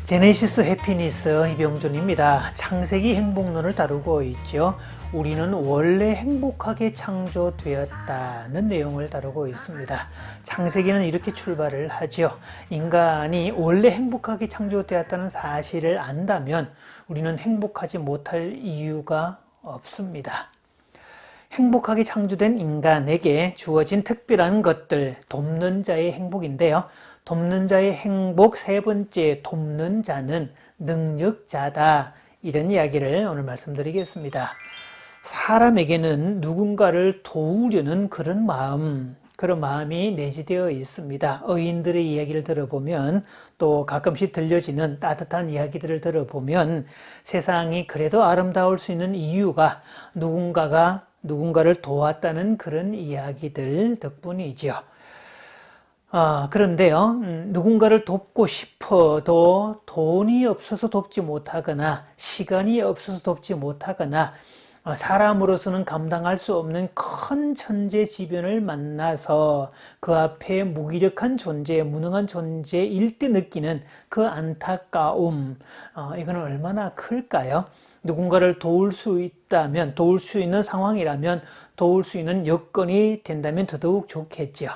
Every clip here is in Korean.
제네시스 해피니스 이병준입니다. 창세기 행복론을 다루고 있죠. 우리는 원래 행복하게 창조되었다는 내용을 다루고 있습니다. 창세기는 이렇게 출발을 하죠. 인간이 원래 행복하게 창조되었다는 사실을 안다면 우리는 행복하지 못할 이유가 없습니다. 행복하게 창조된 인간에게 주어진 특별한 것들, 돕는 자의 행복인데요. 돕는 자의 행복 세 번째, 돕는 자는 능력자다. 이런 이야기를 오늘 말씀드리겠습니다. 사람에게는 누군가를 도우려는 그런 마음이 내재되어 있습니다. 의인들의 이야기를 들어보면 또 가끔씩 들려지는 따뜻한 이야기들을 들어보면 세상이 그래도 아름다울 수 있는 이유가 누군가가 누군가를 도왔다는 그런 이야기들 덕분이죠. 그런데요, 누군가를 돕고 싶어도 돈이 없어서 돕지 못하거나 시간이 없어서 돕지 못하거나 사람으로서는 감당할 수 없는 큰 천재지변을 만나서 그 앞에 무기력한 존재, 무능한 존재일 때 느끼는 그 안타까움, 이거는 얼마나 클까요? 누군가를 도울 수 있다면, 도울 수 있는 상황이라면, 도울 수 있는 여건이 된다면 더더욱 좋겠죠.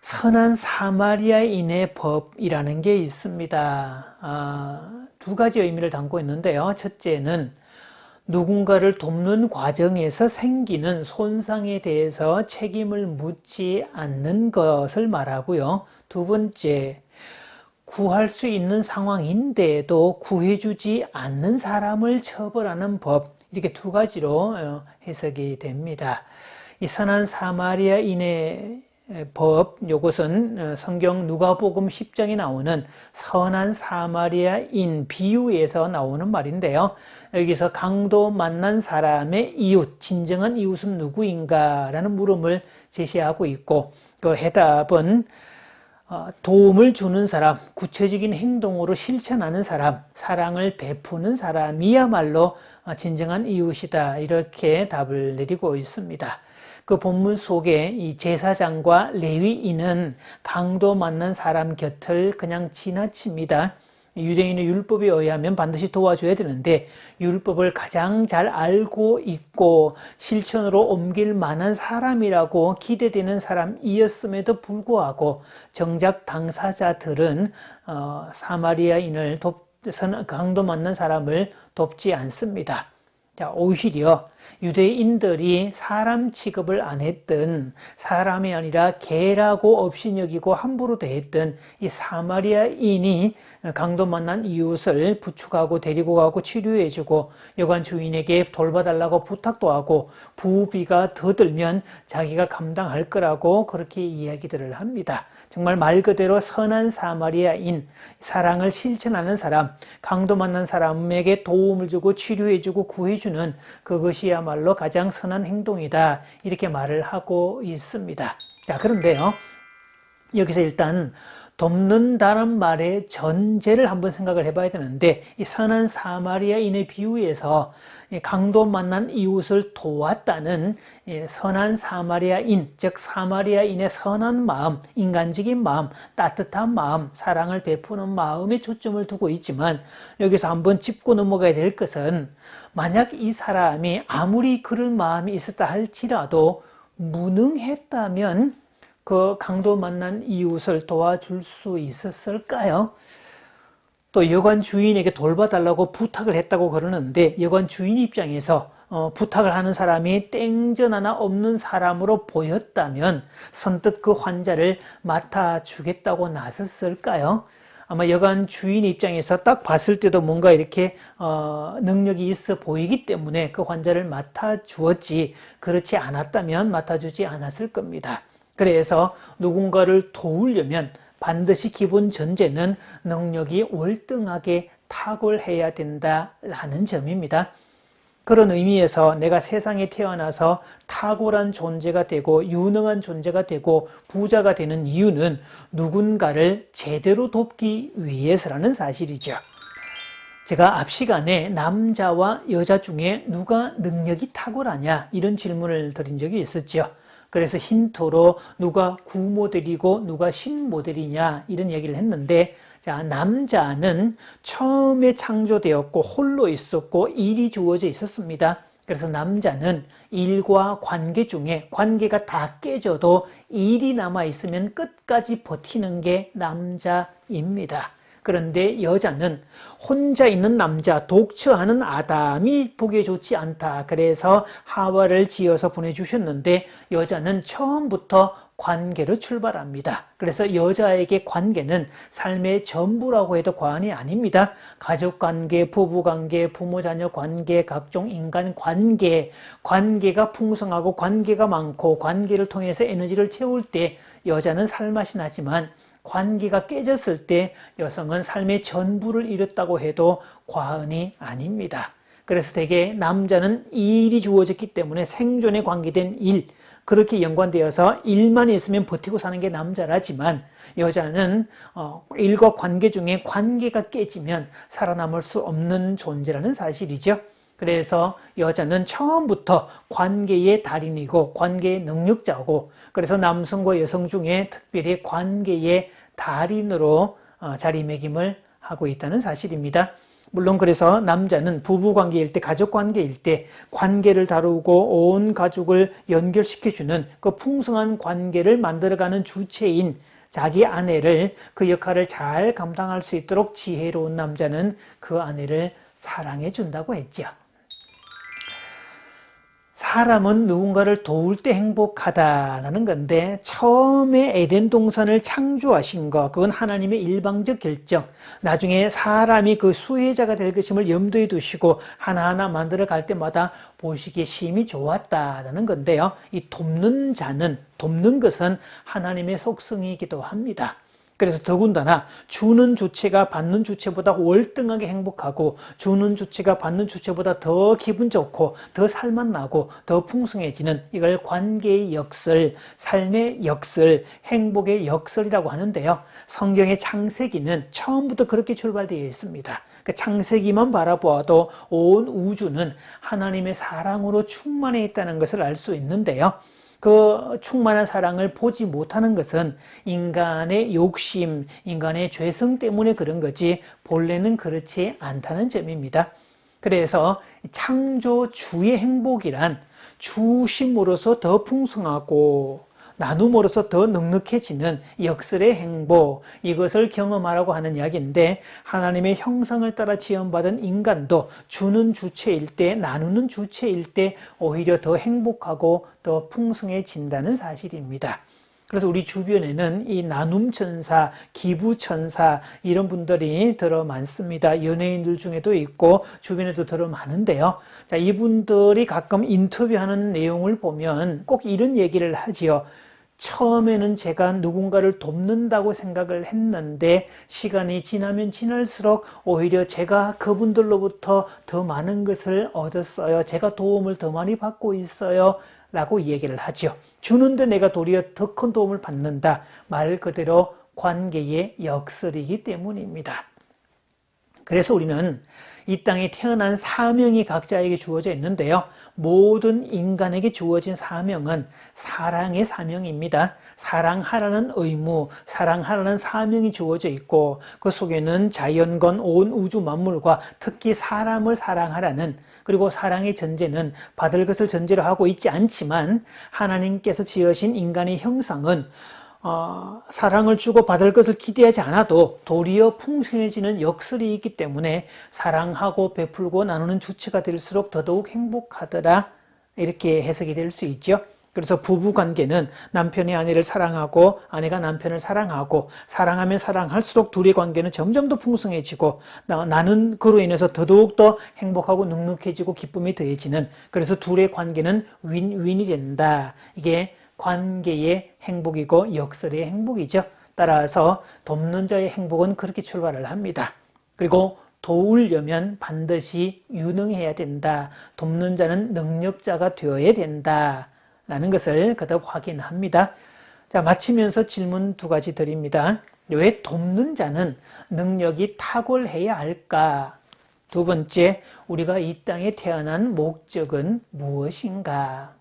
선한 사마리아인의 법이라는 게 있습니다. 두 가지 의미를 담고 있는데요. 첫째는 누군가를 돕는 과정에서 생기는 손상에 대해서 책임을 묻지 않는 것을 말하고요. 두 번째, 구할 수 있는 상황인데도 구해주지 않는 사람을 처벌하는 법, 이렇게 두 가지로 해석이 됩니다. 이 선한 사마리아인의 법, 이것은 성경 누가복음 10장에 나오는 선한 사마리아인 비유에서 나오는 말인데요. 여기서 강도 만난 사람의 이웃, 진정한 이웃은 누구인가? 라는 물음을 제시하고 있고, 그 해답은 도움을 주는 사람, 구체적인 행동으로 실천하는 사람, 사랑을 베푸는 사람이야말로 진정한 이웃이다. 이렇게 답을 내리고 있습니다. 그 본문 속에 이 제사장과 레위인은 강도 만난 사람 곁을 그냥 지나칩니다. 유대인의 율법에 의하면 반드시 도와줘야 되는데 율법을 가장 잘 알고 있고 실천으로 옮길 만한 사람이라고 기대되는 사람이었음에도 불구하고 정작 당사자들은 사마리아인을 강도 만난 사람을 돕지 않습니다. 오히려 유대인들이 사람 취급을 안 했던, 사람이 아니라 개라고 업신여기고 함부로 대했던 이 사마리아인이 강도 만난 이웃을 부축하고 데리고 가고 치료해주고 여관 주인에게 돌봐달라고 부탁도 하고 부비가 더 들면 자기가 감당할 거라고 그렇게 이야기들을 합니다. 정말 말 그대로 선한 사마리아인, 사랑을 실천하는 사람, 강도 만난 사람에게 도움을 주고 치료해주고 구해주는 그것이야말로 가장 선한 행동이다. 이렇게 말을 하고 있습니다. 자, 그런데요, 여기서 일단 돕는다는 말의 전제를 한번 생각을 해봐야 되는데 이 선한 사마리아인의 비유에서 강도 만난 이웃을 도왔다는 선한 사마리아인, 즉 사마리아인의 선한 마음, 인간적인 마음, 따뜻한 마음, 사랑을 베푸는 마음에 초점을 두고 있지만 여기서 한번 짚고 넘어가야 될 것은 만약 이 사람이 아무리 그런 마음이 있었다 할지라도 무능했다면 그 강도 만난 이웃을 도와줄 수 있었을까요? 또 여관 주인에게 돌봐달라고 부탁을 했다고 그러는데 여관 주인 입장에서 부탁을 하는 사람이 땡전 하나 없는 사람으로 보였다면 선뜻 그 환자를 맡아주겠다고 나섰을까요? 아마 여관 주인 입장에서 딱 봤을 때도 뭔가 이렇게 능력이 있어 보이기 때문에 그 환자를 맡아주었지, 그렇지 않았다면 맡아주지 않았을 겁니다. 그래서 누군가를 도우려면 반드시 기본 전제는 능력이 월등하게 탁월해야 된다라는 점입니다. 그런 의미에서 내가 세상에 태어나서 탁월한 존재가 되고 유능한 존재가 되고 부자가 되는 이유는 누군가를 제대로 돕기 위해서라는 사실이죠. 제가 앞 시간에 남자와 여자 중에 누가 능력이 탁월하냐 이런 질문을 드린 적이 있었죠. 그래서 힌트로 누가 구모델이고 누가 신모델이냐 이런 얘기를 했는데, 자, 남자는 처음에 창조되었고 홀로 있었고 일이 주어져 있었습니다. 그래서 남자는 일과 관계 중에 관계가 다 깨져도 일이 남아있으면 끝까지 버티는 게 남자입니다. 그런데 여자는 혼자 있는 남자, 독처하는 아담이 보기에 좋지 않다. 그래서 하와를 지어서 보내주셨는데, 여자는 처음부터 관계로 출발합니다. 그래서 여자에게 관계는 삶의 전부라고 해도 과언이 아닙니다. 가족관계, 부부관계, 부모자녀 관계, 각종 인간관계, 관계가 풍성하고 관계가 많고 관계를 통해서 에너지를 채울 때 여자는 살맛이 나지만, 관계가 깨졌을 때 여성은 삶의 전부를 잃었다고 해도 과언이 아닙니다. 그래서 대개 남자는 일이 주어졌기 때문에 생존에 관계된 일, 그렇게 연관되어서 일만 있으면 버티고 사는 게 남자라지만, 여자는 일과 관계 중에 관계가 깨지면 살아남을 수 없는 존재라는 사실이죠. 그래서 여자는 처음부터 관계의 달인이고 관계의 능력자고, 그래서 남성과 여성 중에 특별히 관계의 달인으로 자리매김을 하고 있다는 사실입니다. 물론 그래서 남자는 부부관계일 때, 가족관계일 때 관계를 다루고 온 가족을 연결시켜주는 그 풍성한 관계를 만들어가는 주체인 자기 아내를, 그 역할을 잘 감당할 수 있도록 지혜로운 남자는 그 아내를 사랑해 준다고 했죠. 사람은 누군가를 도울 때 행복하다라는 건데, 처음에 에덴 동산을 창조하신 거, 그건 하나님의 일방적 결정, 나중에 사람이 그 수혜자가 될 것임을 염두에 두시고 하나하나 만들어 갈 때마다 보시기에 심히 좋았다라는 건데요. 이 돕는 자는, 돕는 것은 하나님의 속성이기도 합니다. 그래서 더군다나 주는 주체가 받는 주체보다 월등하게 행복하고, 주는 주체가 받는 주체보다 더 기분 좋고 더 살맛나고 더 풍성해지는, 이걸 관계의 역설, 삶의 역설, 행복의 역설이라고 하는데요. 성경의 창세기는 처음부터 그렇게 출발되어 있습니다. 그 창세기만 바라보아도 온 우주는 하나님의 사랑으로 충만해 있다는 것을 알 수 있는데요. 그 충만한 사랑을 보지 못하는 것은 인간의 욕심, 인간의 죄성 때문에 그런 거지 본래는 그렇지 않다는 점입니다. 그래서 창조주의 행복이란 주심으로서 더 풍성하고 나눔으로서 더 넉넉해지는 역설의 행복, 이것을 경험하라고 하는 이야기인데, 하나님의 형상을 따라 지음받은 인간도 주는 주체일 때, 나누는 주체일 때 오히려 더 행복하고 더 풍성해진다는 사실입니다. 그래서 우리 주변에는 이 나눔천사, 기부천사 이런 분들이 더러 많습니다. 연예인들 중에도 있고 주변에도 더러 많은데요. 자, 이분들이 가끔 인터뷰하는 내용을 보면 꼭 이런 얘기를 하지요. 처음에는 제가 누군가를 돕는다고 생각을 했는데 시간이 지나면 지날수록 오히려 제가 그분들로부터 더 많은 것을 얻었어요. 제가 도움을 더 많이 받고 있어요. 라고 얘기를 하죠. 주는데 내가 도리어 더 큰 도움을 받는다. 말 그대로 관계의 역설이기 때문입니다. 그래서 우리는 이 땅에 태어난 사명이 각자에게 주어져 있는데요. 모든 인간에게 주어진 사명은 사랑의 사명입니다. 사랑하라는 의무, 사랑하라는 사명이 주어져 있고, 그 속에는 자연건 온 우주 만물과 특히 사람을 사랑하라는, 그리고 사랑의 전제는 받을 것을 전제로 하고 있지 않지만 하나님께서 지으신 인간의 형상은 사랑을 주고 받을 것을 기대하지 않아도 도리어 풍성해지는 역설이 있기 때문에 사랑하고 베풀고 나누는 주체가 될수록 더더욱 행복하더라, 이렇게 해석이 될 수 있죠. 그래서 부부관계는 남편이 아내를 사랑하고 아내가 남편을 사랑하고, 사랑하면 사랑할수록 둘의 관계는 점점 더 풍성해지고 나는 그로 인해서 더더욱 더 행복하고 넉넉해지고 기쁨이 더해지는, 그래서 둘의 관계는 윈윈이 된다. 이게 관계의 행복이고 역설의 행복이죠. 따라서 돕는 자의 행복은 그렇게 출발을 합니다. 그리고 도우려면 반드시 유능해야 된다. 돕는 자는 능력자가 되어야 된다. 라는 것을 거듭 확인합니다. 자, 마치면서 질문 두 가지 드립니다. 왜 돕는 자는 능력이 탁월해야 할까? 두 번째, 우리가 이 땅에 태어난 목적은 무엇인가?